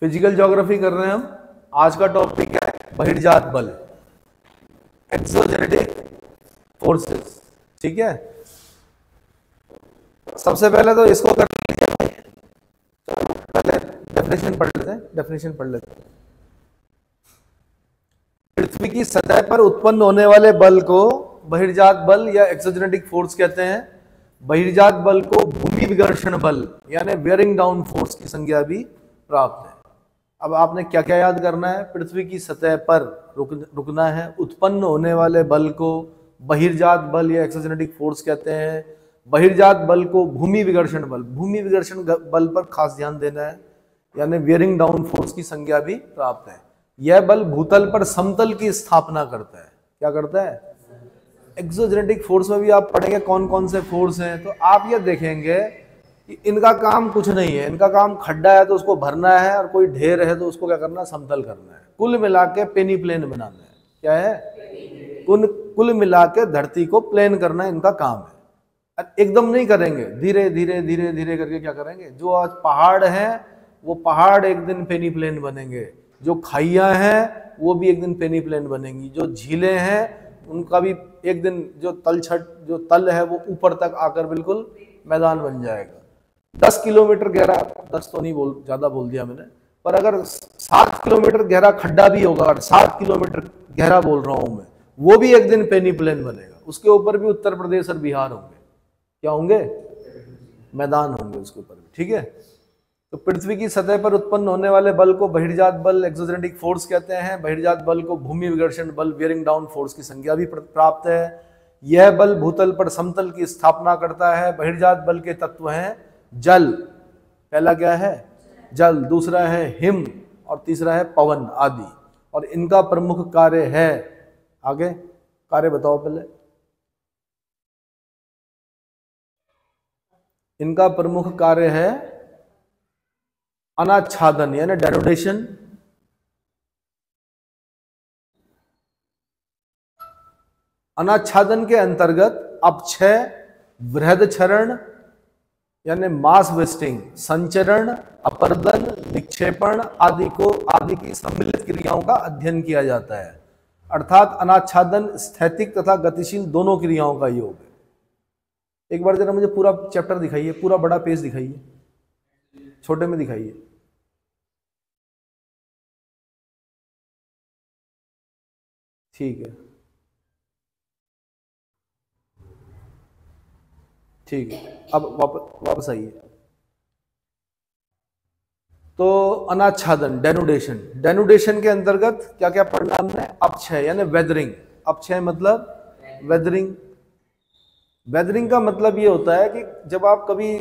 Physical geography कर रहे हैं हम। आज का टॉपिक है बहिर्जात बल, एक्सोजेनेटिक फोर्सेस। ठीक है, सबसे पहले तो इसको कर लीजिए, पहले डेफिनेशन पढ़ लेते हैं। पृथ्वी की सतह पर उत्पन्न होने वाले बल को बहिर्जात बल या एक्सोजेनेटिक फोर्स कहते हैं। बहिर्जात बल को भूमि विकर्षण बल यानी वेयरिंग डाउन फोर्स की संज्ञा भी प्राप्त है। अब आपने क्या क्या याद करना है? पृथ्वी की सतह पर रुकना है। उत्पन्न होने वाले बल को बहिर्जात बल या एक्सोजेनेटिक फोर्स कहते हैं। बहिर्जात बल को भूमि विकर्षण बल पर खास ध्यान देना है, यानी वेयरिंग डाउन फोर्स की संज्ञा भी प्राप्त है। यह बल भूतल पर समतल की स्थापना करता है। क्या करता है? एक्सोजेनेटिक फोर्स में भी आप पढ़ेंगे कौन कौन से फोर्स हैं, तो आप ये देखेंगे कि इनका काम कुछ नहीं है। इनका काम खड्डा है तो उसको भरना है, और कोई ढेर है तो उसको क्या करना? समतल करना है। कुल मिला के पेनी प्लेन बनाना है। क्या है? कुल मिला के धरती को प्लेन करना इनका काम है। एकदम नहीं करेंगे, धीरे धीरे धीरे धीरे करके क्या करेंगे? जो आज पहाड़ है वो पहाड़ एक दिन पेनी प्लेन बनेंगे, जो खाइयां हैं वो भी एक दिन पेनी प्लेन बनेंगी, जो झीलें हैं उनका भी एक दिन जो तल है वो ऊपर तक आकर बिल्कुल मैदान बन जाएगा। 10 किलोमीटर गहरा, 10 तो नहीं ज्यादा बोल दिया मैंने, पर अगर 7 किलोमीटर गहरा खड्डा भी होगा, और 7 किलोमीटर गहरा बोल रहा हूं मैं, वो भी एक दिन पेनी प्लेन बनेगा। उसके ऊपर भी उत्तर प्रदेश और बिहार होंगे। क्या होंगे? मैदान होंगे उसके ऊपर भी। ठीक है, तो पृथ्वी की सतह पर उत्पन्न होने वाले बल को बहिर्जात बल एक्सोजेनेटिक फोर्स कहते हैं। बहिर्जात बल को भूमि विकर्षण बल वेयरिंग डाउन फोर्स की संज्ञा भी प्राप्त है। यह बल भूतल पर समतल की स्थापना करता है। बहिर्जात बल के तत्व हैं जल, पहला क्या है? जल, दूसरा है हिम, और तीसरा है पवन आदि। और इनका प्रमुख कार्य है, आगे कार्य बताओ पहले। इनका प्रमुख कार्य है अनाच्छादन यानी डेनोडेशन, अनाच्छादन के अंतर्गत अपक्षय, बृहदक्षरण यानी मास वेस्टिंग, संचरण, अपर्दन, निक्षेपण आदि की सम्मिलित क्रियाओं का अध्ययन किया जाता है। अर्थात अनाच्छादन स्थैतिक तथा गतिशील दोनों क्रियाओं का योग है। एक बार जरा मुझे पूरा चैप्टर दिखाइए, पूरा बड़ा पेज दिखाइए, छोटे में दिखाइए। ठीक है, ठीक है, अब वापस आइए। तो अनाच्छादन, डेनुडेशन के अंतर्गत क्या क्या पढ़ना हमने? अपक्षय यानी वेदरिंग। अपक्षय मतलब वेदरिंग। वेदरिंग का मतलब ये होता है कि जब आप कभी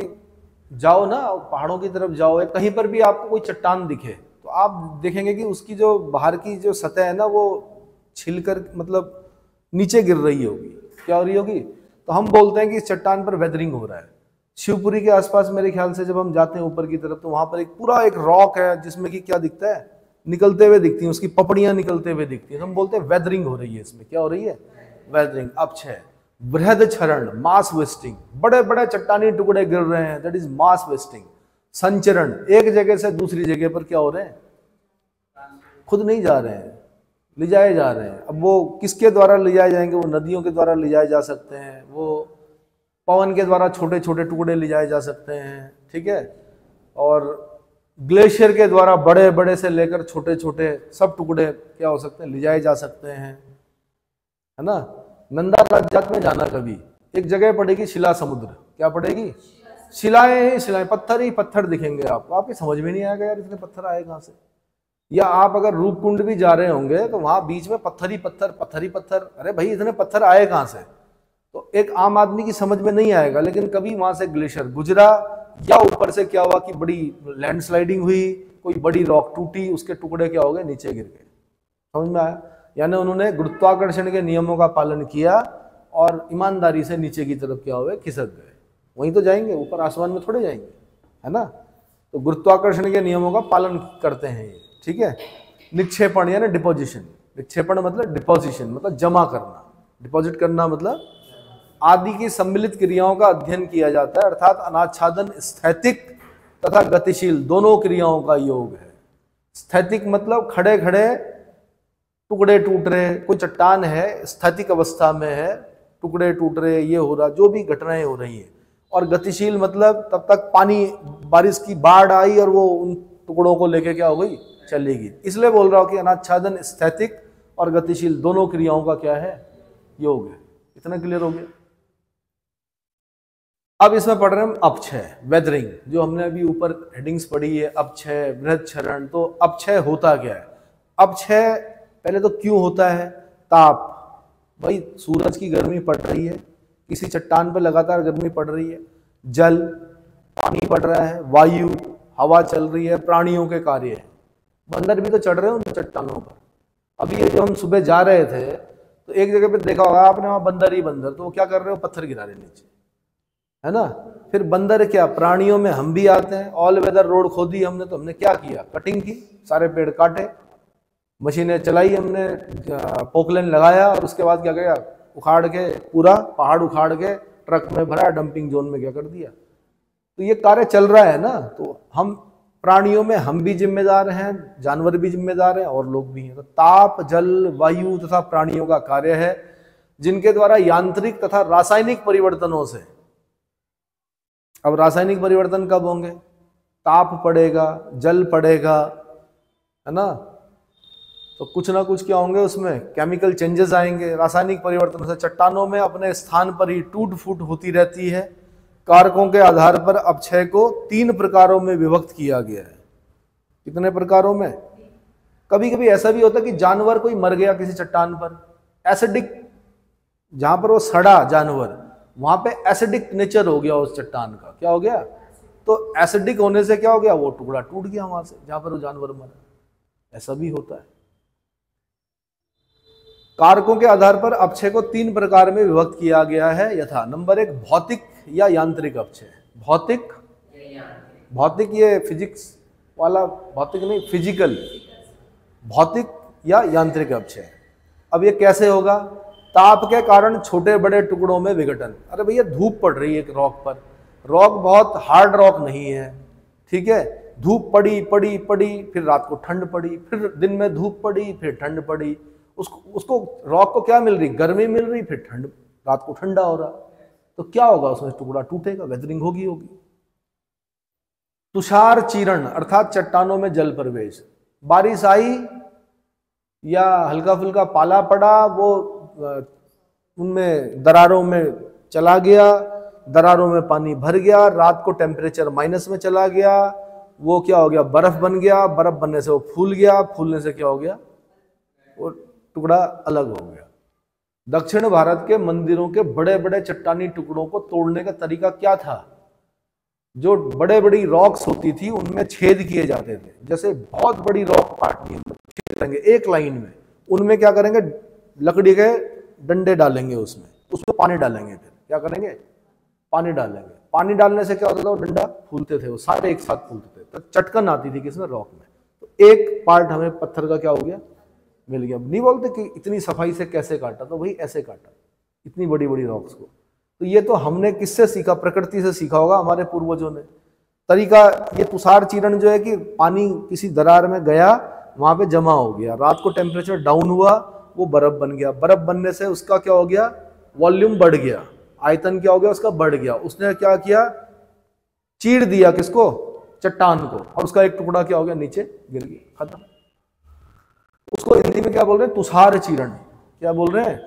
जाओ ना, पहाड़ों की तरफ जाओ या कहीं पर भी आपको कोई चट्टान दिखे, तो आप देखेंगे कि उसकी जो बाहर की जो सतह है ना, वो छिलकर मतलब नीचे गिर रही होगी। क्या हो रही होगी? तो हम बोलते हैं कि इस चट्टान पर वेदरिंग हो रहा है। शिवपुरी के आसपास मेरे ख्याल से जब हम जाते हैं ऊपर की तरफ, तो वहां पर एक रॉक है जिसमें कि क्या दिखता है? निकलते हुए दिखती हैं, उसकी पपड़ियां निकलते हुए दिखती हैं। हम बोलते हैं वेदरिंग हो रही है इसमें। क्या हो रही है? वेदरिंग। अपक्षय, बृहदक्षरण, मास वेस्टिंग, बड़े बड़े चट्टानी टुकड़े गिर रहे हैं, दैट इज मास वेस्टिंग। संचरण, एक जगह से दूसरी जगह पर क्या हो रहे हैं? खुद नहीं जा रहे हैं, ले जाए जा रहे हैं। अब वो किसके द्वारा ले जाए जाएंगे? वो नदियों के द्वारा ले जाए जा सकते हैं, वो पवन के द्वारा छोटे छोटे टुकड़े ले जाए जा सकते हैं। ठीक है, और ग्लेशियर के द्वारा बड़े बड़े से लेकर छोटे छोटे सब टुकड़े क्या हो सकते हैं? ले जाए जा सकते हैं, है ना। नंदा राज्य में जाना, कभी एक जगह पड़ेगी शिला समुद्र। क्या पड़ेगी? शिलाएं ही शिलाएं, पत्थर ही पत्थर दिखेंगे आपको। आपकी समझ में नहीं आएगा यार इतने पत्थर आए कहां से। या आप अगर रूपकुंड भी जा रहे होंगे तो वहां बीच में पत्थर ही पत्थर। अरे भाई इतने पत्थर आए कहां से? तो एक आम आदमी की समझ में नहीं आएगा। लेकिन कभी वहां से ग्लेशियर गुजरा, या ऊपर से क्या हुआ कि बड़ी लैंडस्लाइडिंग हुई, कोई बड़ी रॉक टूटी, उसके टुकड़े क्या हो गए? नीचे गिर गए। समझ में आया? यानी उन्होंने गुरुत्वाकर्षण के नियमों का पालन किया और ईमानदारी से नीचे की तरफ क्या हुए? खिसक गए। वहीं तो जाएंगे, ऊपर आसमान में थोड़े जाएंगे, है ना। तो गुरुत्वाकर्षण के नियमों का पालन करते हैं ये। ठीक है। निक्षेपण यानी डिपोजिशन। निक्षेपण मतलब डिपोजिशन, मतलब जमा करना। डिपॉजिट करना मतलब आदि की सम्मिलित क्रियाओं का अध्ययन किया जाता है। अर्थात अनाच्छादन स्थैतिक तथा गतिशील दोनों क्रियाओं का योग है। स्थैतिक मतलब खड़े खड़े टुकड़े टूट रहे, कोई चट्टान है स्थैतिक अवस्था में है, टुकड़े टूट रहे, ये हो रहा, जो भी घटनाएं हो रही हैं। और गतिशील मतलब तब तक पानी, बारिश की बाढ़ आई और वो उन टुकड़ों को लेके क्या हो गई, चली गई। इसलिए बोल रहा हूं कि अनाच्छादन स्थैतिक और गतिशील दोनों क्रियाओं का क्या है, योग है। इतना क्लियर हो गया। अब इसमें पढ़ रहे हैं अपक्षय, वेदरिंग, जो हमने अभी ऊपर हेडिंग्स पढ़ी है, अपक्षय, बृहद क्षरण। तो अपक्षय होता क्या है? अपक्षय पहले तो क्यों होता है? ताप, भाई सूरज की गर्मी पड़ रही है, किसी चट्टान पर लगातार गर्मी पड़ रही है, जल, पानी पड़ रहा है, वायु, हवा चल रही है, प्राणियों के कार्य है। बंदर भी तो चढ़ रहे हैं उन चट्टानों पर। अभी ये जो हम सुबह जा रहे थे तो एक जगह पे देखा होगा आपने, वहां बंदर ही बंदर, तो वो क्या कर रहे हो, पत्थर गिरा रहे नीचे, है ना। फिर बंदर क्या, प्राणियों में हम भी आते हैं। ऑल वेदर रोड खोदी हमने, तो हमने क्या किया, कटिंग की, सारे पेड़ काटे, मशीनें चलाई हमने, पोकलेन लगाया, और उसके बाद क्या किया, उखाड़ के पूरा पहाड़ उखाड़ के ट्रक में भरा, डंपिंग जोन में क्या कर दिया। तो ये कार्य चल रहा है ना। तो हम प्राणियों में हम भी जिम्मेदार हैं, जानवर भी जिम्मेदार हैं, और लोग भी हैं। तो ताप, जल, वायु तथा प्राणियों का कार्य है, जिनके द्वारा यांत्रिक तथा रासायनिक परिवर्तनों से, अब रासायनिक परिवर्तन कब होंगे, ताप पड़ेगा, जल पड़ेगा, है ना, तो कुछ ना कुछ क्या होंगे उसमें, केमिकल चेंजेस आएंगे। रासायनिक परिवर्तन से चट्टानों में अपने स्थान पर ही टूट फूट होती रहती है। कारकों के आधार पर अपक्षय को 3 प्रकारों में विभक्त किया गया है। कितने प्रकारों में? कभी कभी ऐसा भी होता है कि जानवर कोई मर गया किसी चट्टान पर, एसिडिक, जहां पर वो सड़ा जानवर, वहां पे एसिडिक नेचर हो गया उस चट्टान का, क्या हो गया, तो एसिडिक होने से क्या हो गया, वो टुकड़ा टूट गया वहां से जहां पर वो जानवर मरा। ऐसा भी होता है। कारकों के आधार पर अपक्षय को 3 प्रकार में विभक्त किया गया है यथा, नंबर 1 भौतिक या यांत्रिक अपक्षय। भौतिक, भौतिक ये फिजिक्स वाला भौतिक नहीं, फिजिकल, भौतिक या यांत्रिक अपक्षय। अब ये कैसे होगा? ताप के कारण छोटे बड़े टुकड़ों में विघटन। अरे भैया धूप पड़ रही है एक रॉक पर, रॉक बहुत हार्ड रॉक नहीं है, ठीक है, धूप पड़ी पड़ी पड़ी, फिर रात को ठंड पड़ी, फिर दिन में धूप पड़ी, फिर ठंड पड़ी, उसको रॉक को क्या मिल रही, गर्मी मिल रही, फिर ठंड, रात को ठंडा हो रहा, तो क्या होगा उसमें, टुकड़ा टूटेगा, वेदरिंग होगी। तुषार चीरण अर्थात चट्टानों में जल प्रवेश, बारिश आई या हल्का फुल्का पाला पड़ा, वो उनमें दरारों में चला गया, दरारों में पानी भर गया, रात को टेम्परेचर माइनस में चला गया, वो क्या हो गया, बर्फ बन गया, बर्फ बनने से वो फूल गया, फूलने से क्या हो गया, वो टुकड़ा अलग हो गया। दक्षिण भारत के मंदिरों के बड़े बड़े चट्टानी टुकड़ों को तोड़ने का तरीका क्या था? जो बड़े बड़ी रॉक्स होती थी उनमें छेद किए जाते थे, जैसे बहुत बड़ी रॉक काटनी है, छेद करेंगे एक लाइन में, उनमें क्या करेंगे, लकड़ी के डंडे डालेंगे, उसमें पानी डालेंगे, फिर क्या करेंगे, पानी डालेंगे, पानी डालने से क्या होता था, वो डंडा फूलते थे, वो सारे एक साथ फूलते थे, तो चटकन आती थी किसमें, रॉक में, तो एक पार्ट हमें पत्थर का क्या हो गया, मिल गया। नहीं बोलते कि इतनी सफाई से कैसे काटा, तो भाई ऐसे काटा, इतनी बड़ी बड़ी रॉक्स को। तो ये तो हमने किससे सीखा, प्रकृति से सीखा होगा हमारे पूर्वजों ने तरीका। ये तुषार चीरण जो है कि पानी किसी दरार में गया, वहां पे जमा हो गया, रात को टेम्परेचर डाउन हुआ, वो बर्फ बन गया, बर्फ बनने से उसका क्या हो गया, वॉल्यूम बढ़ गया, आयतन क्या हो गया उसका, बढ़ गया, उसने क्या किया, चीर दिया किसको, चट्टान को, और उसका एक टुकड़ा क्या हो गया, नीचे गिर गया, खत्म। उसको हिंदी में क्या बोल रहे हैं, तुषार चीरण। क्या बोल रहे हैं?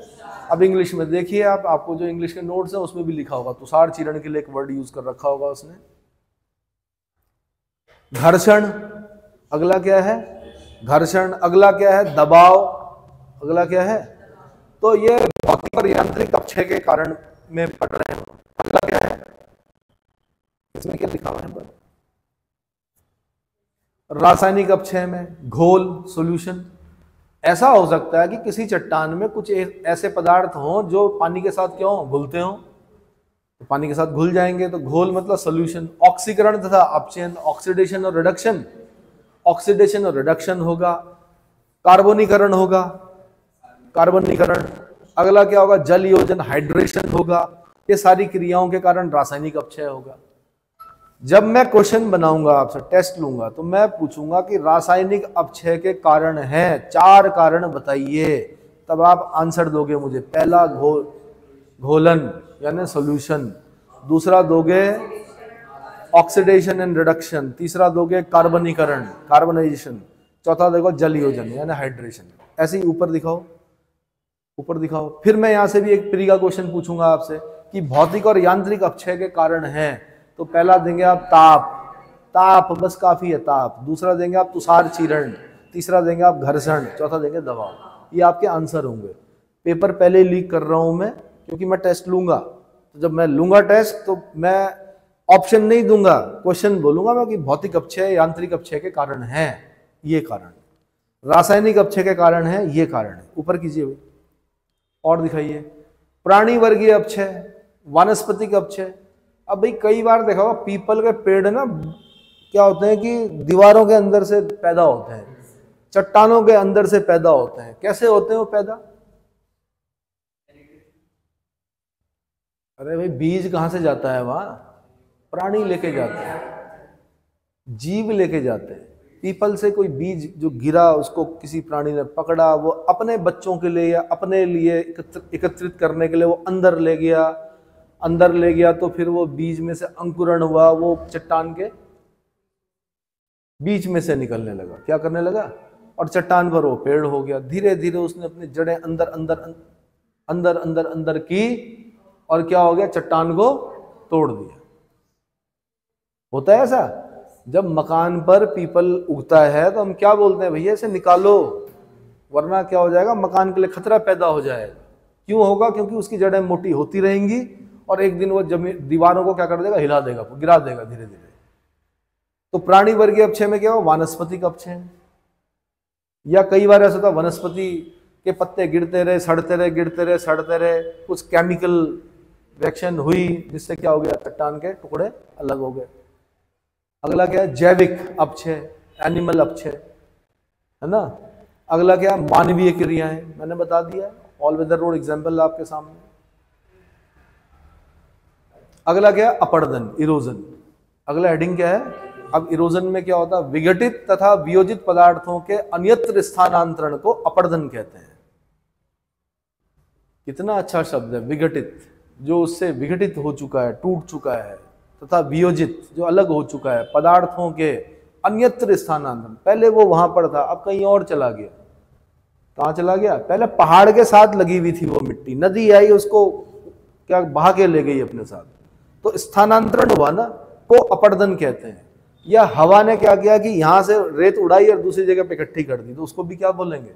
अब इंग्लिश में देखिए आप, आपको जो इंग्लिश के नोट्स है उसमें भी लिखा होगा, तुषार चीरण के लिए एक वर्ड यूज कर रखा होगा उसने। घर्षण, अगला क्या है, घर्षण, अगला क्या है, दबाव, अगला क्या है, तो ये भौतिक और यांत्रिक अपक्षय के कारण में पढ़ रहे हैं। अगला क्या है, इसमें क्या लिखा हुआ है, रासायनिक अपक्षय में घोल, सॉल्यूशन। ऐसा हो सकता है कि किसी चट्टान में कुछ ऐसे पदार्थ हों जो पानी के साथ क्यों घुलते हों, तो पानी के साथ घुल जाएंगे, तो घोल मतलब सॉल्यूशन। ऑक्सीकरण तथा अपचयन, ऑक्सीडेशन और रिडक्शन, ऑक्सीडेशन और रिडक्शन होगा। कार्बोनीकरण होगा, कार्बनीकरण। अगला क्या होगा, जल योजन, हाइड्रेशन होगा। ये सारी क्रियाओं के कारण रासायनिक अपक्षय होगा। जब मैं क्वेश्चन बनाऊंगा आपसे, टेस्ट लूंगा, तो मैं पूछूंगा कि रासायनिक अपक्षय के कारण हैं, 4 कारण बताइए, तब आप आंसर दोगे मुझे। पहला घोलन यानी सॉल्यूशन, दूसरा दोगे ऑक्सीडेशन एंड रिडक्शन, तीसरा दोगे कार्बनीकरण कार्बनाइजेशन, चौथा देखो जल योजन यानी हाइड्रेशन। ऐसे ही ऊपर दिखाओ, ऊपर दिखाओ। फिर मैं यहां से भी एक प्री का क्वेश्चन पूछूंगा आपसे कि भौतिक और यांत्रिक अपक्षय के कारण हैं, तो पहला देंगे आप ताप, ताप बस काफी है ताप, दूसरा देंगे आप तुषार चीरण, तीसरा देंगे आप घर्षण, चौथा देंगे दबाव। ये आपके आंसर होंगे। पेपर पहले ही लीक कर रहा हूं मैं, क्योंकि मैं टेस्ट लूंगा, तो जब मैं लूंगा टेस्ट तो मैं ऑप्शन नहीं दूंगा, क्वेश्चन बोलूंगा मैं कि भौतिक अपक्षय यांत्रिक अपक्षय के कारण है ये कारण, रासायनिक अपक्षय के कारण है ये कारण है। ऊपर कीजिए भाई और दिखाइए। प्राणी वर्गीय अपक्षय, वानस्पतिक अपक्षय। अब भाई कई बार देखा होगा पीपल के पेड़ ना क्या होते हैं कि दीवारों के अंदर से पैदा होते हैं, चट्टानों के अंदर से पैदा होते हैं। कैसे होते हैं वो पैदा? अरे भाई बीज कहां से जाता है वहां? प्राणी लेके जाते हैं, जीव लेके जाते हैं। पीपल से कोई बीज जो गिरा उसको किसी प्राणी ने पकड़ा, वो अपने बच्चों के लिए या अपने लिए एकत्रित करने के लिए वो अंदर ले गया, अंदर ले गया तो फिर वो बीज में से अंकुरण हुआ, वो चट्टान के बीच में से निकलने लगा, क्या करने लगा, और चट्टान पर वो पेड़ हो गया। धीरे धीरे उसने अपनी जड़ें अंदर अंदर अंदर अंदर अंदर की और क्या हो गया, चट्टान को तोड़ दिया। होता है ऐसा? जब मकान पर पीपल उगता है तो हम क्या बोलते हैं, भैया इसे निकालो वरना क्या हो जाएगा, मकान के लिए खतरा पैदा हो जाएगा। क्यों होगा? क्योंकि उसकी जड़ें मोटी होती रहेंगी और एक दिन वो जमीन दीवारों को क्या कर देगा, हिला देगा, गिरा देगा धीरे धीरे। तो प्राणी वर्गीय अपक्षय में क्या हो, वानस्पतिक अपक्षय। या कई बार ऐसा होता है वनस्पति के पत्ते गिरते रहे, सड़ते रहे, गिरते रहे, सड़ते रहे, कुछ केमिकल रिएक्शन हुई जिससे क्या हो गया, चट्टान के टुकड़े अलग हो गए। अगला क्या है, जैविक अपक्षय, एनिमल अपक्षय, है ना। अगला क्या, मानवीय क्रियाएं, मैंने बता दिया, ऑल वेदर रोड एग्जाम्पल आपके सामने। अगला क्या है, अपरदन, इरोजन। अगला हेडिंग क्या है, अब इरोजन में क्या होता है, विघटित तथा वियोजित पदार्थों के अन्यत्र स्थानांतरण को अपरदन कहते हैं। कितना अच्छा शब्द है, विघटित, जो उससे विघटित हो चुका है, टूट चुका है, तथा वियोजित, जो अलग हो चुका है, पदार्थों के अन्यत्र स्थानांतरण। पहले वो वहां पर था, अब कहीं और चला गया। कहां चला गया? पहले पहाड़ के साथ लगी हुई थी वो मिट्टी, नदी आई उसको क्या बहा के ले गई अपने साथ, तो स्थानांतरण हुआ ना, को अपरदन कहते हैं। या हवा ने क्या किया कि यहां से रेत उड़ाई और दूसरी जगह पे इकट्ठी कर दी, तो उसको भी क्या बोलेंगे,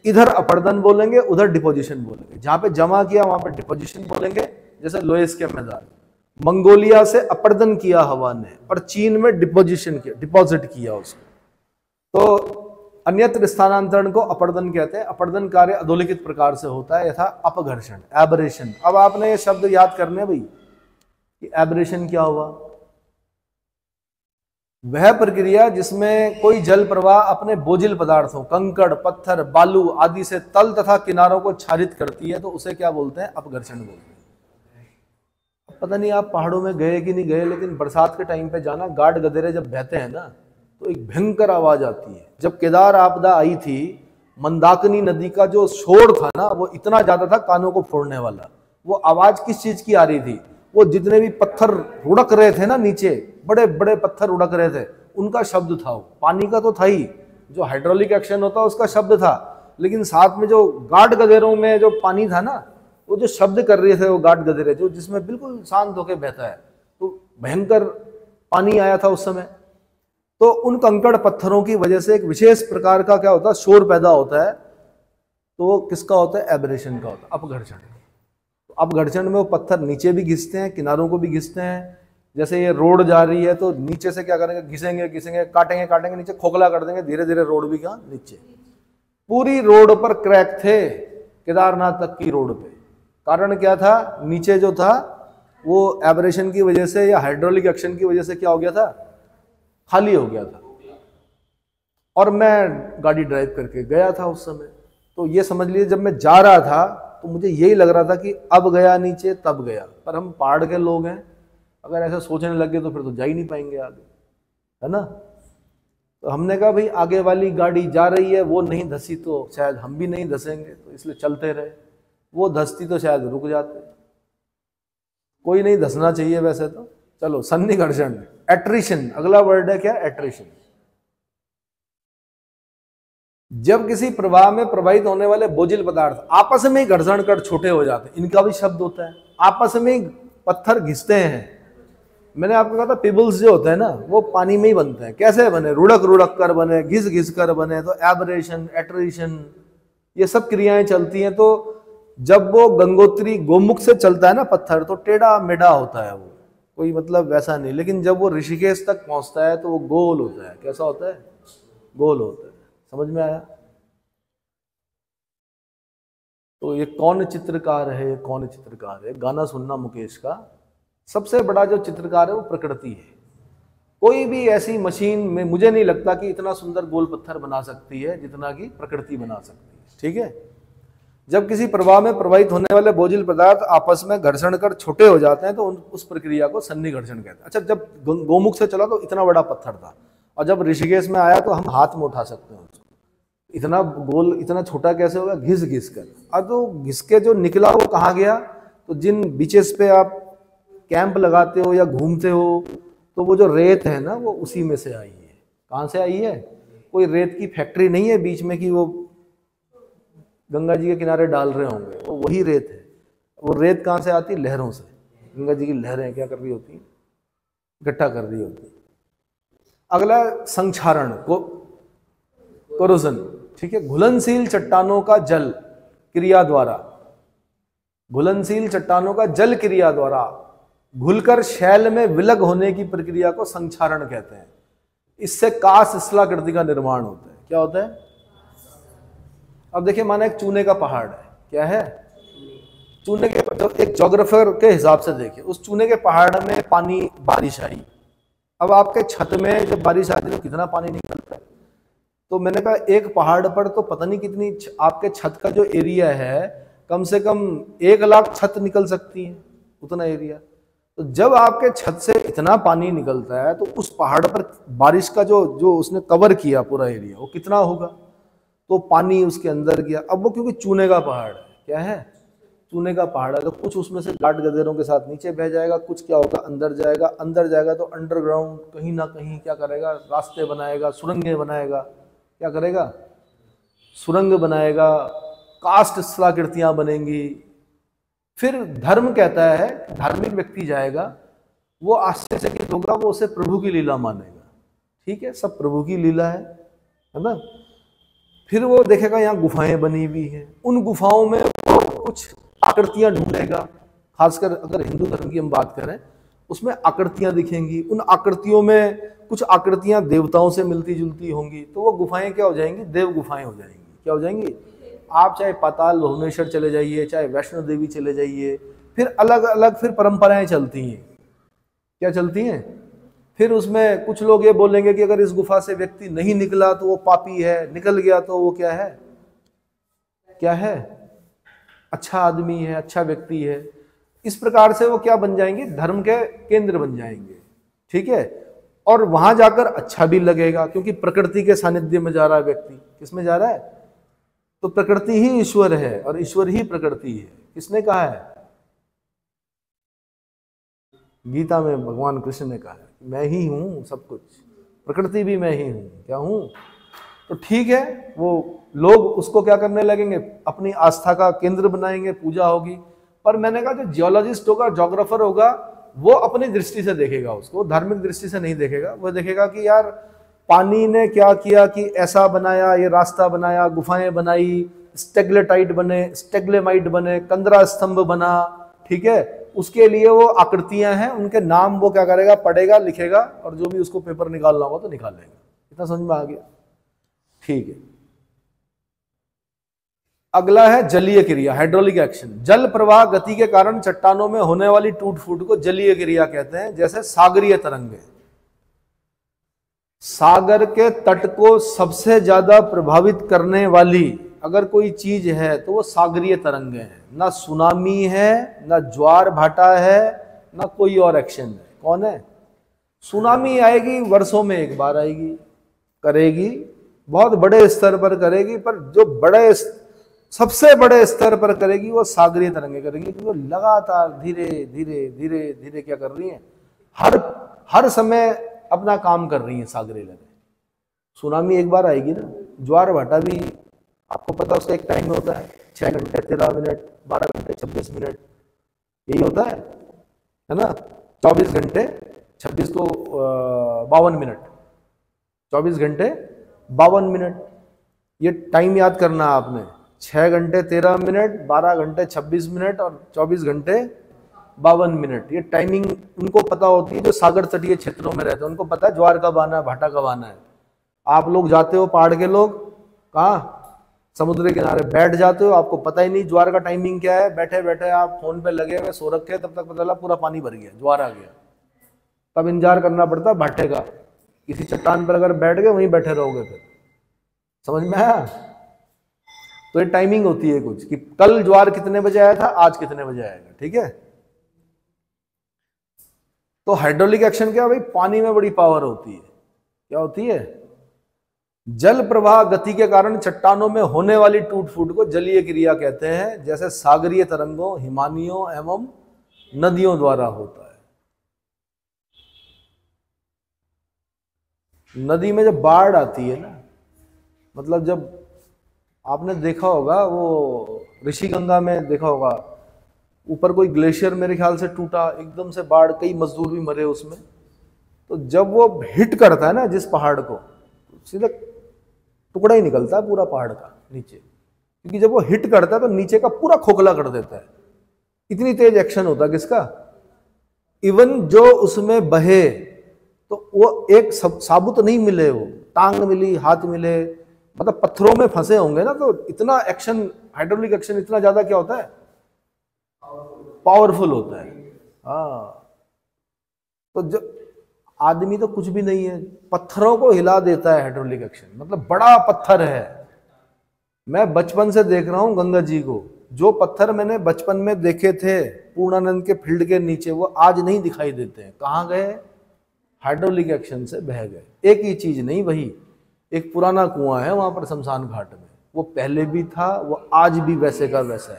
इधर अपरदन बोलेंगे, उधर डिपोजिशन बोलेंगे। जहां पे जमा किया वहां पे डिपोजिशन बोलेंगे, जैसे लोएस के मैदान। मंगोलिया से अपरदन किया हवा ने और चीन में डिपोजिशन किया, डिपॉजिट किया उसको। तो अन्यत्र स्थानांतरण को अपरदन कहते हैं। अपरदन कार्य अधोलिखित प्रकार से होता है, यथा अपघर्षण, एबरेशन। अब आपने ये शब्द याद करने भाई कि एबरेशन क्या हुआ, वह प्रक्रिया जिसमें कोई जल प्रवाह अपने बोझिल पदार्थों, कंकड़, पत्थर, बालू आदि से तल तथा किनारों को क्षारित करती है, तो उसे क्या बोलते हैं, अपघर्षण बोलते हैं। पता नहीं आप पहाड़ों में गए कि नहीं गए, लेकिन बरसात के टाइम पे जाना, गाड गदेरे जब बहते हैं ना तो एक भयंकर आवाज आती है। जब केदार आपदा आई थी, मंदाकिनी नदी का जो शोर था ना वो इतना ज्यादा था, कानों को फोड़ने वाला। वो आवाज किस चीज की आ रही थी, वो जितने भी पत्थर उड़क रहे थे ना नीचे, बड़े बड़े पत्थर उड़क रहे थे, उनका शब्द था। वो पानी का तो था ही, जो हाइड्रोलिक एक्शन होता है उसका शब्द था, लेकिन साथ में जो गाड गदेरों में जो पानी था ना, वो जो शब्द कर रहे थे वो गाड गदेरे, जो जिसमें बिल्कुल शांत होकर बहता है, तो भयंकर पानी आया था उस समय। तो उन कंकड़ पत्थरों की वजह से एक विशेष प्रकार का क्या होता है, शोर पैदा होता है। तो वो किसका होता है, एबरेशन का होता है, अपघर्षण। तो अपघर्षण में वो पत्थर नीचे भी घिसते हैं, किनारों को भी घिसते हैं। जैसे ये रोड जा रही है तो नीचे से क्या करेंगे, घिसेंगे घिसेंगे, काटेंगे काटेंगे, नीचे खोखला कर देंगे, धीरे धीरे रोड भी क्या नीचे। पूरी रोड पर क्रैक थे केदारनाथ तक की रोड पे। कारण क्या था, नीचे जो था वो एब्रेशन की वजह से या हाइड्रोलिक एक्शन की वजह से क्या हो गया था, खाली हो गया था। और मैं गाड़ी ड्राइव करके गया था उस समय, तो ये समझ लीजिए जब मैं जा रहा था तो मुझे यही लग रहा था कि अब गया नीचे तब गया। पर हम पहाड़ के लोग हैं, अगर ऐसा सोचने लगे तो फिर तो जा ही नहीं पाएंगे आगे, है ना। तो हमने कहा भाई आगे वाली गाड़ी जा रही है, वो नहीं धसी तो शायद हम भी नहीं धसेंगे, तो इसलिए चलते रहे। वो धसती तो शायद रुक जाते। कोई नहीं धसना चाहिए वैसे तो। चलो, सन्निकर्षण, एट्रिशन, अगला वर्ड है क्या, एट्रिशन। जब किसी प्रवाह में प्रवाहित होने वाले बोझिल पदार्थ आपस में घर्षण कर छोटे हो जाते हैं, इनका भी शब्द होता है। आपस में पत्थर घिसते हैं। मैंने आपको कहा था पिबल्स जो होते हैं ना, वो पानी में ही बनते हैं। कैसे बने, रुड़क रुड़क कर बने, घिस घिस कर बने, तो एबरेशन, एट्रिशन, ये सब क्रियाएं चलती हैं। तो जब वो गंगोत्री गोमुख से चलता है ना पत्थर, तो टेढ़ा मेढ़ा होता है, वो कोई मतलब वैसा नहीं। लेकिन जब वो ऋषिकेश तक पहुंचता है तो वो गोल होता है। कैसा होता है, गोल होता है। समझ में आया। तो ये कौन चित्रकार है, कौन चित्रकार है, गाना सुनना मुकेश का। सबसे बड़ा जो चित्रकार है वो प्रकृति है। कोई भी ऐसी मशीन में मुझे नहीं लगता कि इतना सुंदर गोल पत्थर बना सकती है जितना कि प्रकृति बना सकती है। ठीक है। जब किसी प्रवाह में प्रवाहित होने वाले बोझिल पदार्थ आपस में घर्षण कर छोटे हो जाते हैं तो उस प्रक्रिया को सन्निघर्षण कहते हैं। अच्छा, जब गोमुख से चला तो इतना बड़ा पत्थर था, और जब ऋषिकेश में आया तो हम हाथ में उठा सकते हैं उसको। इतना गोल इतना छोटा कैसे होगा, घिस घिस कर। अब तो घिस के जो निकला वो कहाँ गया, तो जिन बीचेस पे आप कैंप लगाते हो या घूमते हो, तो वो जो रेत है ना, वो उसी में से आई है। कहाँ से आई है, कोई रेत की फैक्ट्री नहीं है बीच में कि वो गंगा जी के किनारे डाल रहे होंगे, वो वही रेत है। वो रेत कहाँ से आती, लहरों से। गंगा जी की लहरें क्या कर रही होती हैं, इकट्ठा कर रही होती है। अगला संक्षारण को कोरोजन। ठीक है। घुलनशील चट्टानों का जल क्रिया द्वारा, घुलनशील चट्टानों का जल क्रिया द्वारा घुलकर शैल में विलग होने की प्रक्रिया को संक्षारण कहते हैं। इससे कास शिलाकृति का निर्माण होता है। क्या होता है, अब देखिए माना एक चूने का पहाड़ है। क्या है, चूने के, तो एक ज्योग्राफर के हिसाब से देखिए, उस चूने के पहाड़ में पानी, बारिश आई। अब आपके छत में जब बारिश आती है तो कितना पानी निकलता है। तो मैंने कहा एक पहाड़ पर तो पता नहीं कितनी, आपके छत का जो एरिया है कम से कम 1 लाख छत निकल सकती है, उतना एरिया। तो जब आपके छत से इतना पानी निकलता है तो उस पहाड़ पर बारिश का जो उसने कवर किया पूरा एरिया, वो कितना होगा। तो पानी उसके अंदर गया। अब वो क्योंकि चूने का पहाड़ है, क्या है, चूने का पहाड़ है, तो कुछ उसमें से लाट गदेरों के साथ नीचे बह जाएगा, कुछ क्या होगा अंदर जाएगा। अंदर जाएगा तो अंडरग्राउंड कहीं ना कहीं क्या करेगा, रास्ते बनाएगा, सुरंगें बनाएगा। क्या करेगा, सुरंग बनाएगा, कास्ट शिलाकृतियां बनेंगी। फिर धर्म कहता है, धार्मिक व्यक्ति जाएगा, वो आश्चर्यचकित होगा, वो उसे प्रभु की लीला मानेगा। ठीक है, सब प्रभु की लीला है ना। फिर वो देखेगा यहाँ गुफाएं बनी हुई हैं, उन गुफाओं में वो कुछ आकृतियां ढूंढेगा। खासकर अगर हिंदू धर्म की हम बात करें, उसमें आकृतियां दिखेंगी। उन आकृतियों में कुछ आकृतियां देवताओं से मिलती जुलती होंगी, तो वो गुफाएं क्या हो जाएंगी, देव गुफाएं हो जाएंगी। क्या हो जाएंगी, आप चाहे पाताल भुवनेश्वर चले जाइए, चाहे वैष्णो देवी चले जाइए, फिर अलग अलग फिर परंपराएं चलती हैं। क्या चलती हैं, फिर उसमें कुछ लोग ये बोलेंगे कि अगर इस गुफा से व्यक्ति नहीं निकला तो वो पापी है, निकल गया तो वो क्या है, क्या है, अच्छा आदमी है, अच्छा व्यक्ति है। इस प्रकार से वो क्या बन जाएंगे, धर्म के केंद्र बन जाएंगे। ठीक है। और वहां जाकर अच्छा भी लगेगा, क्योंकि प्रकृति के सानिध्य में जा रहा है व्यक्ति। किसमें जा रहा है, तो प्रकृति ही ईश्वर है और ईश्वर ही प्रकृति है। किसने कहा है, गीता में भगवान कृष्ण ने कहा है, मैं ही हूं सब कुछ, प्रकृति भी मैं ही हूं। क्या हूं, तो ठीक है, वो लोग उसको क्या करने लगेंगे, अपनी आस्था का केंद्र बनाएंगे, पूजा होगी। पर मैंने कहा जो जियोलॉजिस्ट होगा, ज्योग्राफर होगा, वो अपनी दृष्टि से देखेगा उसको, धार्मिक दृष्टि से नहीं देखेगा। वो देखेगा कि यार पानी ने क्या किया कि ऐसा बनाया, ये रास्ता बनाया, गुफाएं बनाई, स्टेग्लेटाइट बने, स्टेग्लेमाइट बने, कंदरा स्तंभ बना। ठीक है, उसके लिए वो आकृतियां हैं, उनके नाम वो क्या करेगा, पढ़ेगा, लिखेगा, और जो भी उसको पेपर निकालना होगा तो निकाल लेगा। इतना समझ में आ गया। ठीक है। अगला है जलीय क्रिया, हाइड्रोलिक एक्शन। जल प्रवाह गति के कारण चट्टानों में होने वाली टूट फूट को जलीय क्रिया कहते हैं। जैसे सागरीय तरंगे, सागर के तट को सबसे ज्यादा प्रभावित करने वाली अगर कोई चीज है तो वो सागरीय तरंगे हैं। ना सुनामी है, ना ज्वार भाटा है, ना कोई और एक्शन है। कौन है? सुनामी आएगी वर्षों में एक बार आएगी, करेगी, बहुत बड़े स्तर पर करेगी, पर जो बड़े सबसे बड़े स्तर पर करेगी वो सागरीय तरंगे करेगी, क्योंकि वो लगातार धीरे धीरे धीरे धीरे क्या कर रही हैं, हर समय अपना काम कर रही हैं सागरीय लहरें। सुनामी एक बार आएगी ना, ज्वार भाटा भी आपको पता उसका एक टाइम होता है, 6 घंटे 13 मिनट, 12 घंटे 26 मिनट, यही होता है ना। 24 घंटे 26 को 52 मिनट, 24 घंटे 52 मिनट, ये टाइम याद करना आपने। 6 घंटे 13 मिनट, 12 घंटे 26 मिनट और 24 घंटे 52 मिनट, ये टाइमिंग उनको पता होती है जो सागर तटीय क्षेत्रों में रहते हैं, उनको पता है ज्वार कब आना है, भाटा कब आना है। आप लोग जाते हो पहाड़ के लोग, कहाँ समुद्र के किनारे बैठ जाते हो, आपको पता ही नहीं ज्वार का टाइमिंग क्या है, बैठे बैठे आप फोन पे लगे हुए सो रखे, तब तक पता चला पूरा पानी भर गया, ज्वार आ गया, तब इंतजार करना पड़ता भाटे का। किसी चट्टान पर अगर बैठ गए वहीं बैठे रहोगे, फिर समझ में आया? तो ये टाइमिंग होती है कुछ, कि कल ज्वार कितने बजे आया था, आज कितने बजे आएगा, ठीक है। तो हाइड्रोलिक एक्शन क्या भाई, पानी में बड़ी पावर होती है। क्या होती है? जल प्रवाह गति के कारण चट्टानों में होने वाली टूट फूट को जलीय क्रिया कहते हैं, जैसे सागरीय तरंगों, हिमानियों एवं नदियों द्वारा होता है। नदी में जब बाढ़ आती है ना, मतलब जब आपने देखा होगा वो ऋषिगंगा में देखा होगा, ऊपर कोई ग्लेशियर मेरे ख्याल से टूटा, एकदम से बाढ़, कई मजदूर भी मरे उसमें। तो जब वो हिट करता है ना जिस पहाड़ को, सीधा टुकड़ा ही निकलता है पूरा पहाड़ का नीचे, क्योंकि जब वो हिट करता है तो नीचे का पूरा खोखला कर देता है, इतनी तेज एक्शन होता है किसका। इवन जो उसमें बहे तो वो एक साबुत नहीं मिले, वो टांग मिली, हाथ मिले, मतलब पत्थरों में फंसे होंगे ना, तो इतना एक्शन, हाइड्रोलिक एक्शन इतना ज्यादा क्या होता है, पावरफुल होता है। हाँ, तो जो आदमी तो कुछ भी नहीं है, पत्थरों को हिला देता है हाइड्रोलिक एक्शन, मतलब बड़ा पत्थर है। मैं बचपन से देख रहा हूं गंगा जी को, जो पत्थर मैंने बचपन में देखे थे पूर्णानंद के फील्ड के नीचे, वो आज नहीं दिखाई देते हैं। कहाँ गए? हाइड्रोलिक एक्शन से बह गए। एक ही चीज नहीं, वही एक पुराना कुआं है वहां पर शमशान घाट में, वो पहले भी था, वो आज भी वैसे का वैसा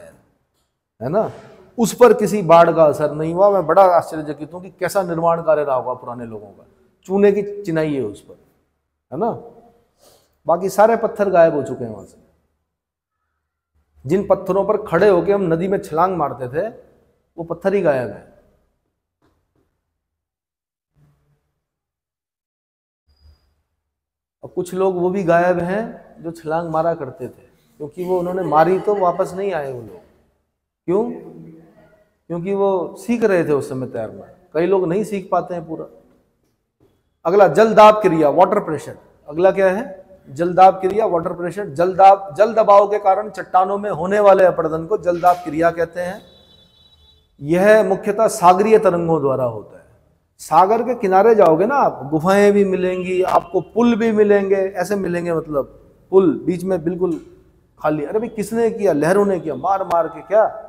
है ना। उस पर किसी बाढ़ का असर नहीं हुआ। मैं बड़ा आश्चर्यचकित हूं कि कैसा निर्माण कार्य रहा होगा पुराने लोगों का, चूने की चिनाई है उस पर, है ना। बाकी सारे पत्थर गायब हो चुके हैं वहां से। जिन पत्थरों पर खड़े होकर हम नदी में छलांग मारते थे, वो पत्थर ही गायब है। और कुछ लोग वो भी गायब हैं जो छलांग मारा करते थे, क्योंकि वो उन्होंने मारी तो वापस नहीं आए वो लोग। क्यों? क्योंकि वो सीख रहे थे उस समय तैरना। कई लोग नहीं सीख पाते हैं पूरा। अगला जलदाब क्रिया, वाटर प्रेशर। अगला क्या है? जलदाब क्रिया, वाटर प्रेशर। जल दबाव के कारण चट्टानों में होने वाले अपरदन को जलदाब क्रिया कहते हैं। यह मुख्यतः सागरीय तरंगों द्वारा होता है। सागर के किनारे जाओगे ना आप, गुफाएं भी मिलेंगी आपको, पुल भी मिलेंगे, ऐसे मिलेंगे, मतलब पुल बीच में बिल्कुल खाली। अरे भाई किसने किया? लहरों ने किया, मार मार के। क्या?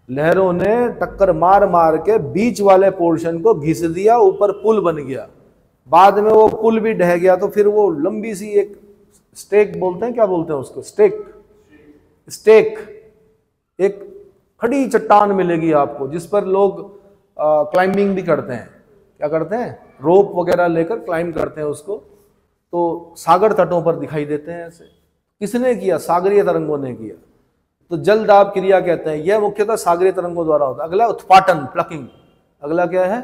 लहरों ने टक्कर मार मार के बीच वाले पोर्शन को घिस दिया, ऊपर पुल बन गया। बाद में वो पुल भी ढह गया, तो फिर वो लंबी सी एक स्टेक बोलते हैं, क्या बोलते हैं उसको, स्टेक एक खड़ी चट्टान मिलेगी आपको, जिस पर लोग क्लाइंबिंग भी करते हैं। क्या करते हैं? रोप वगैरह लेकर क्लाइंब करते हैं उसको। तो सागर तटों पर दिखाई देते हैं ऐसे। किसने किया? सागरीय तरंगों ने किया। तो जलदाब क्रिया कहते हैं। यह मुख्यतः सागरीय तरंगों द्वारा होता है। अगला उत्पाटन, प्लकिंग। अगला क्या है?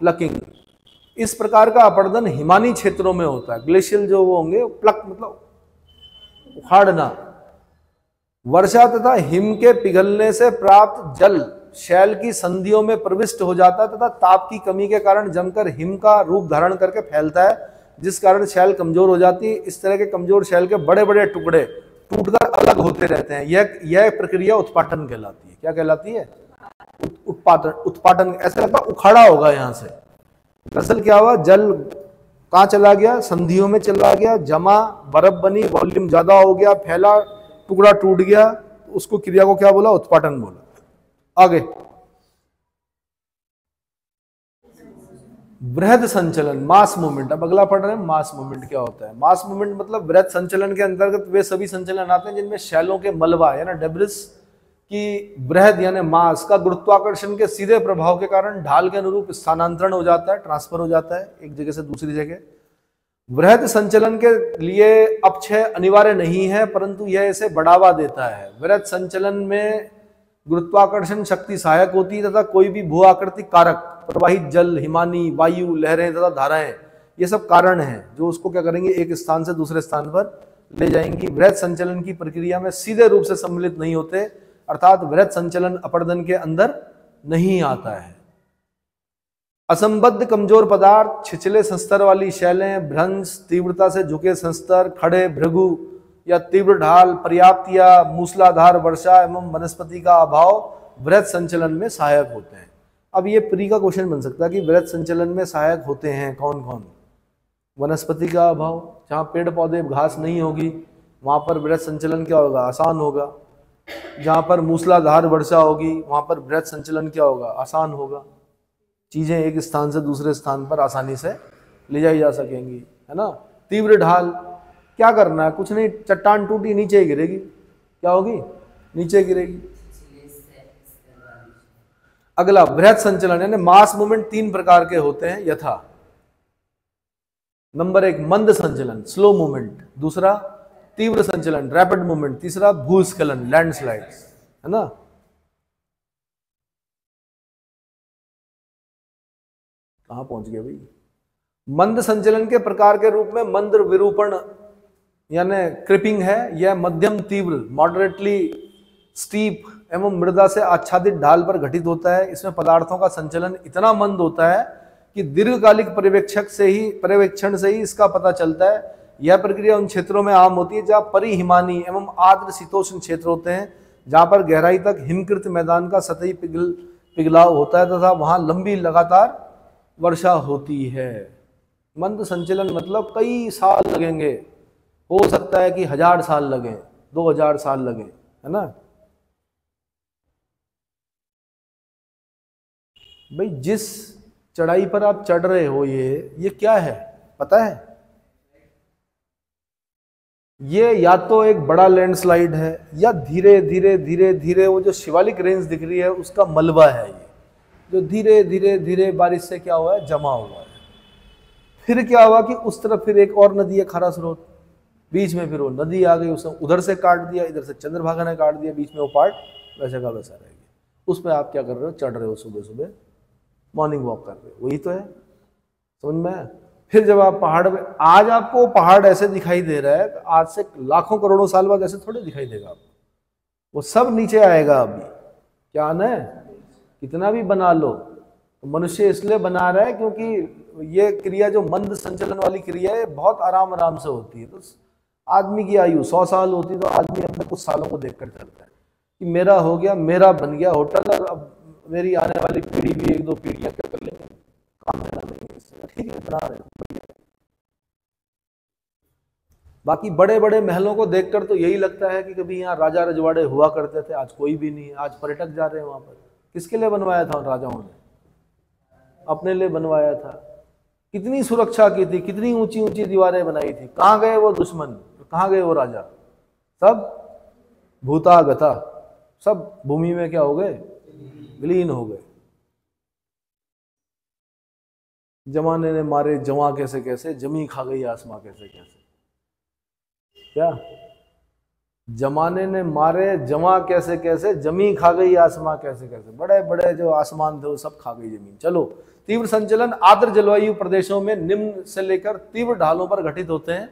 प्लकिंग। इस प्रकार का अपरदन हिमानी क्षेत्रों में होता है। ग्लेशियल जो वो होंगे, प्लक मतलब उखाड़ना। वर्षा तथा हिम के पिघलने से प्राप्त जल शैल की संधियों में प्रविष्ट हो जाता है तथा ताप की कमी के कारण जमकर हिम का रूप धारण करके फैलता है, जिस कारण शैल कमजोर हो जाती है। इस तरह के कमजोर शैल के बड़े बड़े टुकड़े टूटकर अलग होते रहते हैं। यह प्रक्रिया उत्पाटन कहलाती है। क्या कहलाती है? उत्पाटन। ऐसा लगता है उखाड़ा होगा यहां से। दरअसल क्या हुआ, जल कहाँ चला गया? संधियों में चला गया, जमा, बर्फ बनी, वॉल्यूम ज्यादा हो गया, फैला, टुकड़ा टूट गया। उसको क्रिया को क्या बोला? उत्पाटन बोला। आगे वृहद संचलन, मास मूवमेंट। अब अगला पढ़ रहे हैं मास मूवमेंट क्या होता है। मास मूवमेंट मतलब वृहद संचलन के अंतर्गत वे सभी संचलन आते हैं जिनमें शैलों के मलबा या ना डेब्रिस की वृहद यानी मास का गुरुत्वाकर्षण के सीधे प्रभाव के कारण ढाल के अनुरूप स्थानांतरण हो जाता है, ट्रांसफर हो जाता है एक जगह से दूसरी जगह। वृहद संचलन के लिए अपक्षय अनिवार्य नहीं है, परंतु यह इसे बढ़ावा देता है। वृहद संचलन में गुरुत्वाकर्षण शक्ति सहायक होती है तथा कोई भी भू आकृति कारक, प्रवाहित जल, हिमानी, वायु, लहरें तथा धाराएं, ये सब कारण हैं जो उसको क्या करेंगे, एक स्थान से दूसरे स्थान पर ले जाएंगी। वृहद संचलन की प्रक्रिया में सीधे रूप से सम्मिलित नहीं होते, अर्थात वृहद संचलन अपर्दन के अंदर नहीं आता है। असंबद्ध कमजोर पदार्थ, छिछले संस्तर वाली शैलें, भ्रंश, तीव्रता से झुके संस्तर, खड़े भृगु या तीव्र ढाल, पर्याप्त या मूसलाधार वर्षा एवं वनस्पति का अभाव वृहद संचलन में सहायक होते हैं। अब ये प्री का क्वेश्चन बन सकता है कि वृहद संचलन में सहायक होते हैं कौन कौन। वनस्पति का अभाव, जहाँ पेड़ पौधे घास नहीं होगी वहाँ पर वृहद संचलन क्या होगा, आसान होगा। जहाँ पर मूसलाधार वर्षा होगी वहाँ पर वृहद संचलन क्या होगा, आसान होगा। चीजें एक स्थान से दूसरे स्थान पर आसानी से ले जाई जा सकेंगी, है ना। तीव्र ढाल, क्या करना है, कुछ नहीं, चट्टान टूटी नीचे गिरेगी, क्या होगी, नीचे गिरेगी। अगला वृहद संचलन यानी मास मूवमेंट तीन प्रकार के होते हैं यथा। नंबर 1 मंद संचलन, स्लो मूवमेंट। दूसरा तीव्र संचलन, रैपिड मूवमेंट। तीसरा भूस्खलन, लैंडस्लाइड्स, है ना। कहां पहुंच गया भाई। मंद संचलन के प्रकार के रूप में मंद विरूपण यानी क्रिपिंग है। यह मध्यम तीव्र, मॉडरेटली स्टीप एवं मृदा से आच्छादित ढाल पर घटित होता है। इसमें पदार्थों का संचलन इतना मंद होता है कि दीर्घकालिक पर्यवेक्षण से ही इसका पता चलता है। यह प्रक्रिया उन क्षेत्रों में आम होती है जहाँ परिहिमानी एवं आर्द्र शीतोष्ण क्षेत्र होते हैं, जहाँ पर गहराई तक हिमकृत मैदान का सतही पिघलाव होता है तथा वहाँ लंबी लगातार वर्षा होती है। मंद संचलन मतलब कई साल लगेंगे, हो सकता है कि 1000 साल लगे, 2000 साल लगे, है ना भाई। जिस चढ़ाई पर आप चढ़ रहे हो ये क्या है पता है। ये या तो एक बड़ा लैंडस्लाइड है या धीरे धीरे धीरे धीरे वो जो शिवालिक रेंज दिख रही है उसका मलबा है, ये जो धीरे धीरे धीरे बारिश से क्या हुआ है, जमा हुआ है। फिर क्या हुआ कि उस तरफ फिर एक और नदी है, खरा स्रोत, बीच में फिर वो नदी आ गई, उसने उधर से काट दिया, इधर से चंद्रभागा ने काट दिया, बीच में वो पार्ट वैसे का वैसा रह गया। उस पर आप क्या कर रहे हो, चढ़ रहे हो, सुबह सुबह मॉर्निंग वॉक कर रहे हो, वही तो है, समझ में। फिर जब आप पहाड़ पे, आज आपको पहाड़ ऐसे दिखाई दे रहा है, आज से लाखों करोड़ों साल बाद ऐसे थोड़े दिखाई देगा आपको, वो सब नीचे आएगा। अभी क्या आना है, कितना भी बना लो, तो मनुष्य इसलिए बना रहा है क्योंकि ये क्रिया जो मंद संचलन वाली क्रिया है बहुत आराम आराम से होती है। तो आदमी की आयु 100 साल होती तो आदमी अपने कुछ सालों को देखकर चलता है कि मेरा हो गया, मेरा बन गया होटल, और अब मेरी आने वाली पीढ़ी भी 1-2 पीढ़ियां क्या कर लेंगे, काम देना नहीं, ठीक है, बना रहे हैं। बाकी बड़े बड़े महलों को देखकर तो यही लगता है कि कभी यहाँ राजा रजवाड़े हुआ करते थे, आज कोई भी नहीं है, आज पर्यटक जा रहे हैं वहां पर। किसके लिए बनवाया था उन राजाओं ने, अपने लिए बनवाया था। कितनी सुरक्षा की थी, कितनी ऊंची ऊंची दीवारें बनाई थी, कहाँ गए वो दुश्मन, कहाँ गए वो राजा, सब भूता गता, सब भूमि में क्या हो गए, विलीन हो गए। जमाने ने मारे जवां कैसे कैसे, जमी खा गई आसमां कैसे कैसे। क्या, जमाने ने मारे जवां कैसे कैसे, जमी खा गई आसमां कैसे कैसे। बड़े बड़े जो आसमान थे वो सब खा गई जमीन। चलो, तीव्र संचलन आर्द्र जलवायु प्रदेशों में निम्न से लेकर तीव्र ढालों पर घटित होते हैं।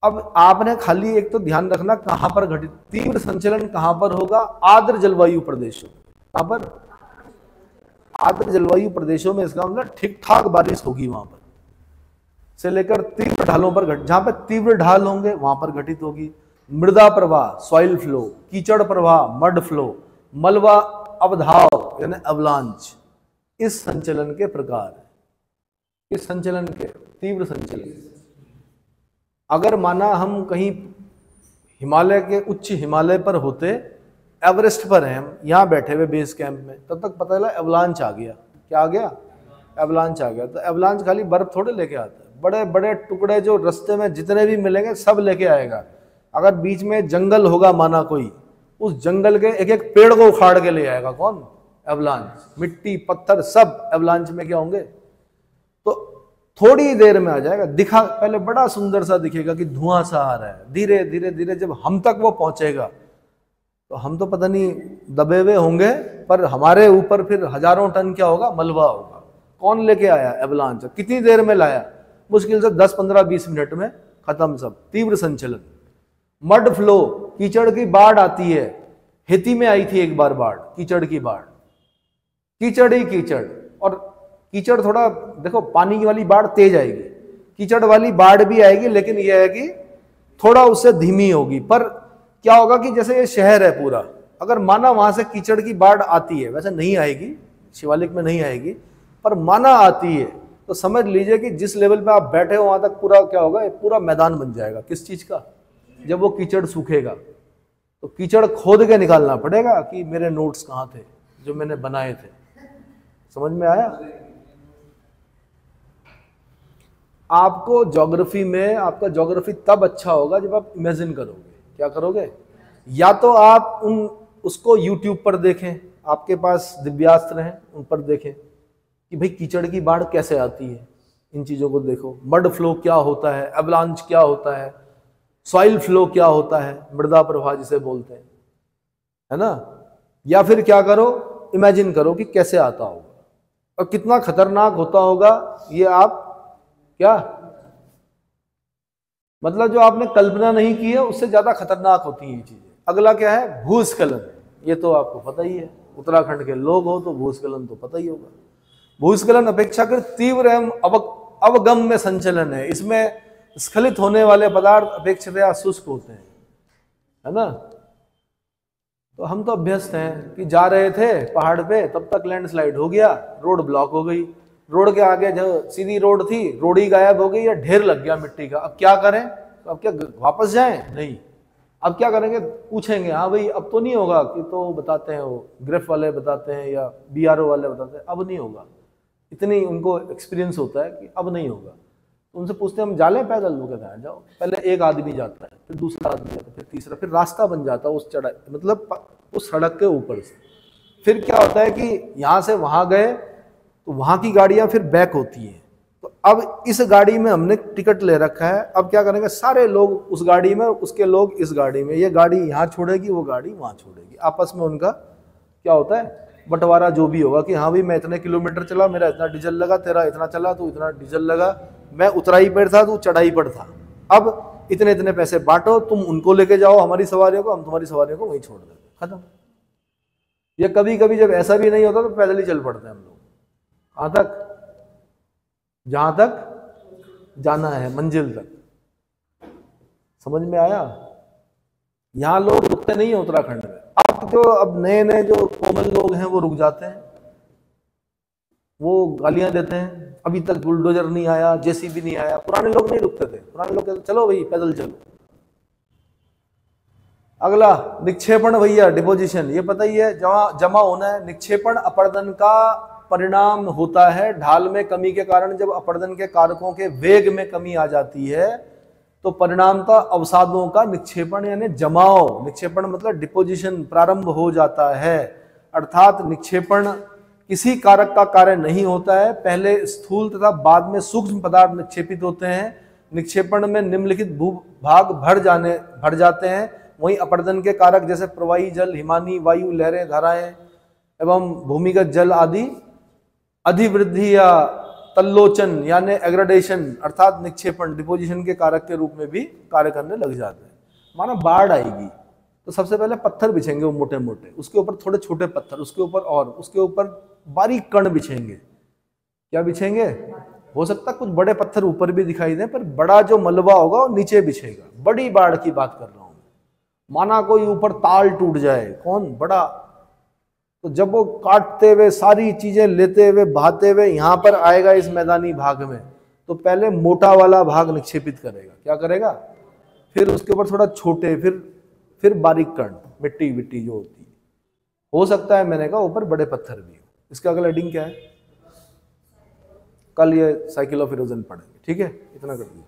अब आपने खाली एक तो ध्यान रखना कहां पर घटित, तीव्र संचलन कहां पर होगा, आर्द्र जलवायु प्रदेशों। कहां पर, आर्द्र जलवायु प्रदेशों में। इसका मतलब ठीक ठाक बारिश होगी वहां पर, से लेकर तीव्र ढालों पर जहां पर तीव्र ढाल होंगे वहां पर घटित होगी। मृदा प्रवाह, सॉइल फ्लो, कीचड़ प्रवाह, मड फ्लो, मलबा अवधाव यानी अवलांच, इस संचलन के प्रकार है, इस संचलन के तीव्र संचलन। अगर माना हम कहीं हिमालय के उच्च हिमालय पर होते, एवरेस्ट पर हैं हम, यहाँ बैठे हुए बेस कैंप में, तब तक पता चला एवलांच आ गया। क्या आ गया, एवलांच आ गया। तो एवलांच खाली बर्फ थोड़े लेके आता है, बड़े बड़े टुकड़े जो रास्ते में जितने भी मिलेंगे सब लेके आएगा। अगर बीच में जंगल होगा माना कोई, उस जंगल के एक एक पेड़ को उखाड़ के ले आएगा। कौन? एवलांच। मिट्टी पत्थर सब एवलांच में क्या होंगे? तो थोड़ी देर में आ जाएगा। दिखा पहले बड़ा सुंदर सा दिखेगा कि धुआं सा आ रहा है, धीरे धीरे धीरे जब हम तक वो पहुंचेगा तो हम तो पता नहीं दबे हुए होंगे, पर हमारे ऊपर फिर हजारों टन क्या होगा? मलबा होगा। कौन लेके आया? एवलांच। कितनी देर में लाया? मुश्किल से 10 15 20 मिनट में खत्म सब। तीव्र संचलन। मड फ्लो, कीचड़ की बाढ़ आती है। हेती में आई थी एक बार बाढ़, कीचड़ की बाढ़, कीचड़ ही कीचड़। और कीचड़ थोड़ा देखो, पानी वाली बाढ़ तेज आएगी, कीचड़ वाली बाढ़ भी आएगी, लेकिन यह है कि थोड़ा उससे धीमी होगी। पर क्या होगा कि जैसे ये शहर है पूरा, अगर माना वहां से कीचड़ की बाढ़ आती है, वैसे नहीं आएगी, शिवालिक में नहीं आएगी, पर माना आती है, तो समझ लीजिए कि जिस लेवल पे आप बैठे हो वहां तक पूरा क्या होगा? पूरा मैदान बन जाएगा। किस चीज का? जब वो कीचड़ सूखेगा तो कीचड़ खोद के निकालना पड़ेगा कि मेरे नोट्स कहाँ थे जो मैंने बनाए थे। समझ में आया? आपको ज्योग्राफी में, आपका ज्योग्राफी तब अच्छा होगा जब आप इमेजिन करोगे। क्या करोगे? या तो आप उसको यूट्यूब पर देखें, आपके पास दिव्यास्त्र हैं, उन पर देखें कि भाई कीचड़ की बाढ़ कैसे आती है, इन चीजों को देखो। मड फ्लो क्या होता है, एवलांच क्या होता है, सॉइल फ्लो क्या होता है, मृदा प्रवाह जिसे बोलते हैं, है ना। या फिर क्या करो, इमेजिन करो कि कैसे आता होगा और कितना खतरनाक होता होगा। ये आप क्या मतलब जो आपने कल्पना नहीं की है उससे ज्यादा खतरनाक होती हैं ये चीजें। अगला क्या है? भूस्खलन। ये तो आपको पता ही है, उत्तराखंड के लोग हो तो भूस्खलन तो पता ही होगा। भूस्खलन अपेक्षाकृत तीव्र एवं अवगम्य संचलन है। इसमें स्खलित होने वाले पदार्थ अपेक्षाकृत शुष्क होते हैं, है ना। तो हम तो अभ्यस्त हैं कि जा रहे थे पहाड़ पे, तब तक लैंडस्लाइड हो गया, रोड ब्लॉक हो गई, रोड के आगे जो सीधी रोड थी, रोड ही गायब हो गई या ढेर लग गया मिट्टी का। अब क्या करें? तो अब क्या वापस जाएं? नहीं। अब क्या करेंगे? पूछेंगे, हाँ भाई अब तो नहीं होगा कि, तो बताते हैं वो ग्रेफ वाले बताते हैं या BRO वाले बताते हैं अब नहीं होगा। इतनी उनको एक्सपीरियंस होता है कि अब नहीं होगा। तो उनसे पूछते हैं हम जा लें पैदल? वो कहते हैं जाओ। पहले एक आदमी जाता है, फिर दूसरा आदमी जाता है, फिर तीसरा, फिर रास्ता बन जाता है उस चढ़ाई, मतलब उस सड़क के ऊपर से। फिर क्या होता है कि यहाँ से वहाँ गए तो वहाँ की गाड़ियाँ फिर बैक होती हैं। तो अब इस गाड़ी में हमने टिकट ले रखा है, अब क्या करेंगे? सारे लोग उस गाड़ी में, उसके लोग इस गाड़ी में, ये गाड़ी यहाँ छोड़ेगी, वो गाड़ी वहाँ छोड़ेगी। आपस में उनका क्या होता है? बंटवारा जो भी होगा कि हाँ भाई मैं इतने किलोमीटर चला, मेरा इतना डीजल लगा, तेरा इतना चला, तू इतना डीजल लगा, मैं उतराई पर था, तू चढ़ाई पर था, अब इतने इतने पैसे बांटो, तुम उनको लेके जाओ हमारी सवारियों को, हम तुम्हारी सवारियों को वहीं छोड़ देंगे, खत्म। या कभी कभी जब ऐसा भी नहीं होता तो पैदल ही चल पड़ते हैं हम लोग। कहाँ तक? जहां तक जाना है, मंजिल तक। समझ में आया? यहां लोग रुकते नहीं है उत्तराखंड में। अब नए नए जो कोमल लोग हैं वो रुक जाते हैं, वो गालियां देते हैं, अभी तक बुलडोजर नहीं आया, JCB नहीं आया। पुराने लोग नहीं रुकते थे, पुराने लोग कहते चलो भाई पैदल चलो। अगला निक्षेपण भैया, डिपोजिशन। ये पता ही है, जमा होना है। निक्षेपण अपर्दन का परिणाम होता है। ढाल में कमी के कारण जब अपर्दन के कारकों के वेग में कमी आ जाती है तो परिणामतः अवसादों का निक्षेपण यानी जमाव, निक्षेपण मतलब डिपोजिशन प्रारंभ हो जाता है। अर्थात निक्षेपण किसी कारक का कार्य नहीं होता है, पहले स्थूल तथा बाद में सूक्ष्म पदार्थ निक्षेपित होते हैं। निक्षेपण में निम्नलिखित भूभाग भर जाते हैं। वहीं अपर्दन के कारक जैसे प्रवाही जल, हिमानी वायु, लहरें, धाराएं एवं भूमिगत जल आदि अधिवृद्धि या तल्लोचन यानी एग्रेडेशन अर्थात निक्षेपण डिपोजिशन के कारक के रूप में भी कार्य करने लग जाते हैं। माना बाढ़ आएगी तो सबसे पहले पत्थर बिछेंगे वो मोटे मोटे, उसके ऊपर थोड़े छोटे पत्थर, उसके ऊपर और उसके ऊपर बारीक कण बिछेंगे। क्या बिछेंगे? हो सकता है कुछ बड़े पत्थर ऊपर भी दिखाई दें, पर बड़ा जो मलबा होगा वो नीचे बिछेगा। बड़ी बाढ़ की बात कर रहा हूं। माना कोई ऊपर ताल टूट जाए, कौन? बड़ा, तो जब वो काटते हुए सारी चीजें लेते हुए बहाते हुए यहां पर आएगा इस मैदानी भाग में, तो पहले मोटा वाला भाग निक्षेपित करेगा। क्या करेगा? फिर उसके ऊपर थोड़ा छोटे, फिर बारीक कण, मिट्टी विट्टी जो होती है। हो सकता है मैंने कहा ऊपर बड़े पत्थर भी हो। इसका अगला हेडिंग क्या है? कल ये साइकिल ऑफ इरोजन पढ़ेंगे, ठीक है, इतना कर दीजिए।